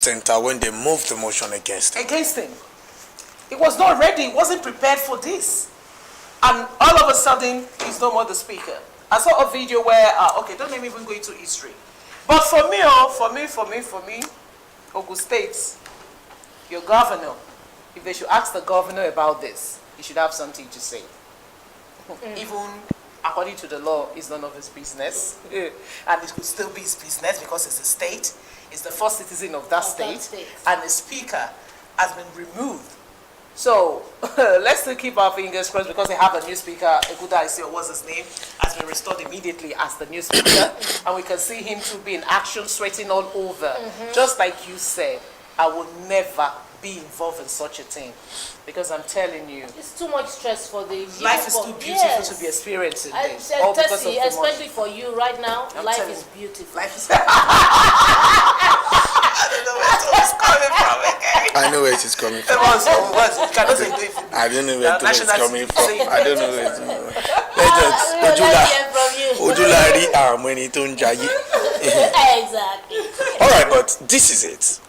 center when they moved the motion against him. Against him. He was not ready, he wasn't prepared for this. And all of a sudden, he's no more the speaker. I saw a video where, okay, don't let me even go into history. But for me, Ogun State, your governor, if they should ask the governor about this, he should have something to say. Even according to the law, it's none of his business. And it could still be his business because it's a state. It's the first citizen of that state. And the speaker has been removed. So let's still keep our fingers crossed because they have a new speaker. Ekuda Isi, what's his name, has been restored immediately as the new speaker. And we can see him to be in action, sweating all over. Just like you said, I will never be involved in such a thing. Because I'm telling you, it's too much stress for the youth. Life is too beautiful to be experiencing this. All because of the especially money. For you right now, life is beautiful. Life is I don't know where it is coming from. I know where it is coming from. I don't know where it is coming from. I don't know where it is coming from. Exactly. All right, but this is it.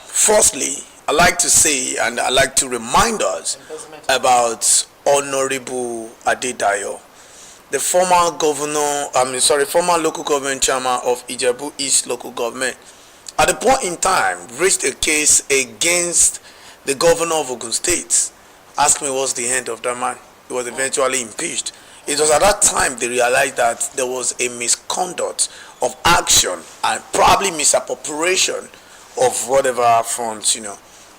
Firstly, I like to say and I like to remind us about Honorable Adedayo, the former former local government chairman of Ijebu East local government. At the point in time, raised a case against the governor of Ogun State. Ask me what's the end of that man. He was eventually impeached. It was at that time they realized that there was a misconduct of action and probably misappropriation of whatever funds,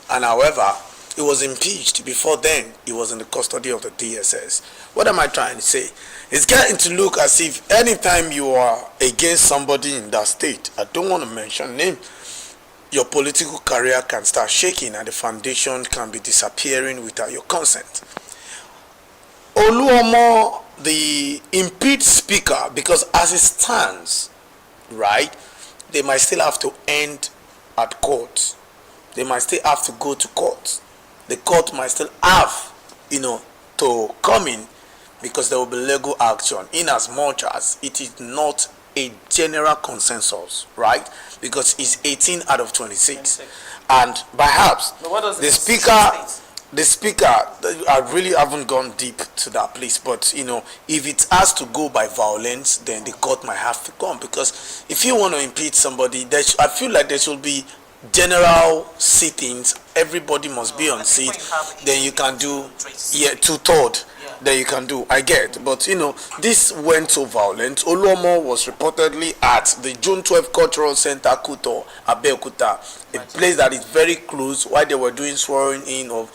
And however, he was impeached. Before then, he was in the custody of the DSS. What am I trying to say? It's getting to look as if anytime you are against somebody in that state, I don't want to mention name, your political career can start shaking and the foundation can be disappearing without your consent. Oluomo, the impeached speaker, because as it stands, right, they might still have to end at court. They might still have to go to court. The court might still have, to come in because there will be legal action in as much as it is not a general consensus, right? Because it's 18 out of 26. And perhaps the speaker, I really haven't gone deep to that place, but if it has to go by violence, then the court might have to come, because if you want to impeach somebody, I feel like there should be general sittings. Everybody must be on seat. Then you can do 2/3. Then you can do. I get, but this went so violent. Oluomo was reportedly at the June 12 Cultural Center, Kuto, Abeokuta, a place that is very close, while they were doing swearing in of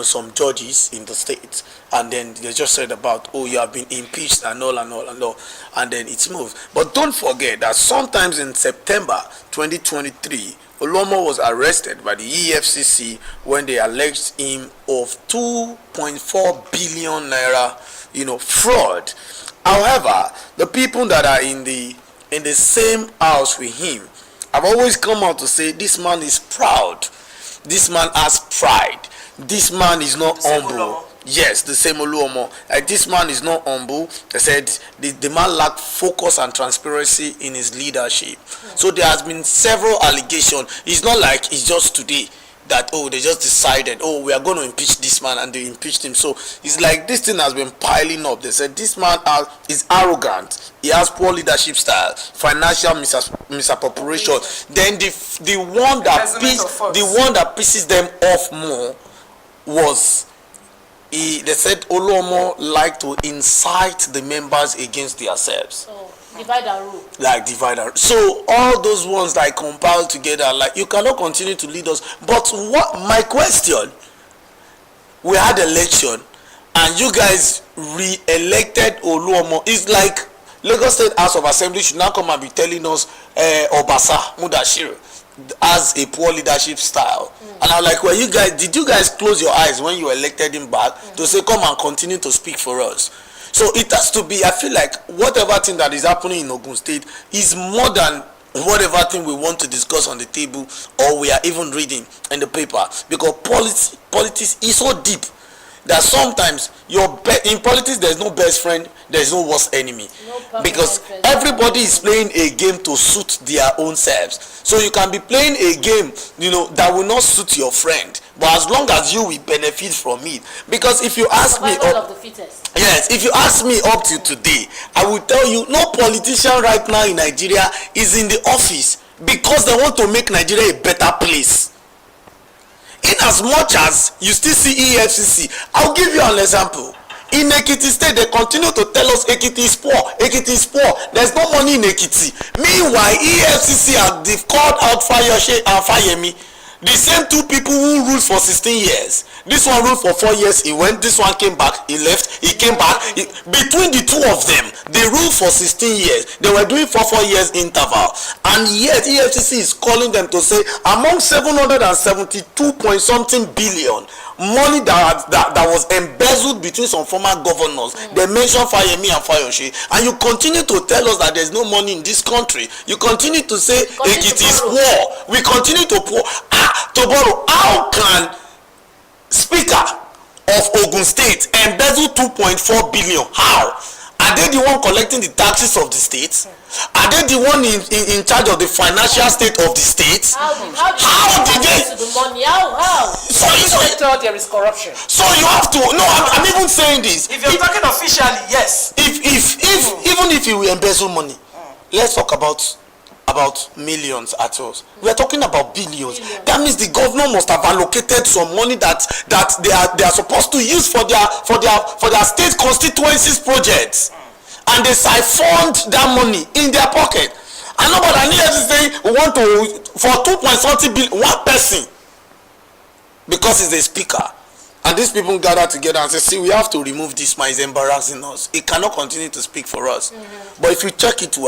some judges in the state, and then they just said about, oh, you have been impeached and all, and then it's moved. But don't forget that sometimes in September 2023. Oluomo was arrested by the EFCC when they alleged him of 2.4 billion naira, fraud. However, the people that are in the same house with him have always come out to say this man is proud, this man has pride, this man is not humble. Yes, the same Oluomo. Like, this man is not humble. They said the man lacked focus and transparency in his leadership. So there has been several allegations. It's not like it's just today that, they just decided, we are going to impeach this man, and they impeached him. So it's like this thing has been piling up. They said this man is arrogant. He has poor leadership style, financial misappropriation. Then the one that pisses them off more was, they said Oluomo liked to incite the members against themselves. Oh, divide and rule. Like divide and rule. So all those ones that I compiled together, like, you cannot continue to lead us. But what my question? We had election, and you guys re-elected Oluomo. It's like Lagos State House of Assembly should now come and be telling us Obasa Mudashiru has a poor leadership style. And I'm like, did you guys close your eyes when you elected him back to say, come and continue to speak for us? So it has to be, I feel like whatever thing that is happening in Ogun State is more than whatever thing we want to discuss on the table or we are even reading in the paper, because politics is so deep that sometimes in politics there's no best friend, there's no worst enemy, because everybody is playing a game to suit their own selves. So you can be playing a game, that will not suit your friend, but as long as you will benefit from it. Because if you ask me if you ask me up to today, I will tell you no politician right now in Nigeria is in the office because they want to make Nigeria a better place. In as much as you still see EFCC, I'll give you an example. In Ekiti state, they continue to tell us Ekiti is poor, Ekiti is poor, there's no money in Ekiti. Meanwhile, EFCC they've called out Fayose and Fayemi, the same two people who ruled for 16 years. This one ruled for 4 years, he went, this one came back, he left, he came back. Between the two of them, they ruled for 16 years. They were doing 4 years interval. And yet, EFCC is calling them to say, among 772 point something billion, money that was embezzled between some former governors. They mentioned Fayemi and Fayose, and you continue to tell us that there's no money in this country. You continue to say Ekiti is poor. We continue to borrow. How can Speaker of Ogun State embezzle 2.4 billion? How? Are they the one collecting the taxes of the state? Are they the one in charge of the financial state of the state? How did they to the money? How? So there is corruption. So you have to. No, I'm even saying this. If you're talking officially, yes. Even if you embezzle money, let's talk about millions at us. We are talking about billions. That means the governor must have allocated some money that they are supposed to use for their state constituencies projects, and they siphoned that money in their pocket. And nobody is saying we want to for 2.something billion one person because he's a speaker. And these people gather together and say, see, we have to remove this man, it's embarrassing us. It cannot continue to speak for us. But if you check it well,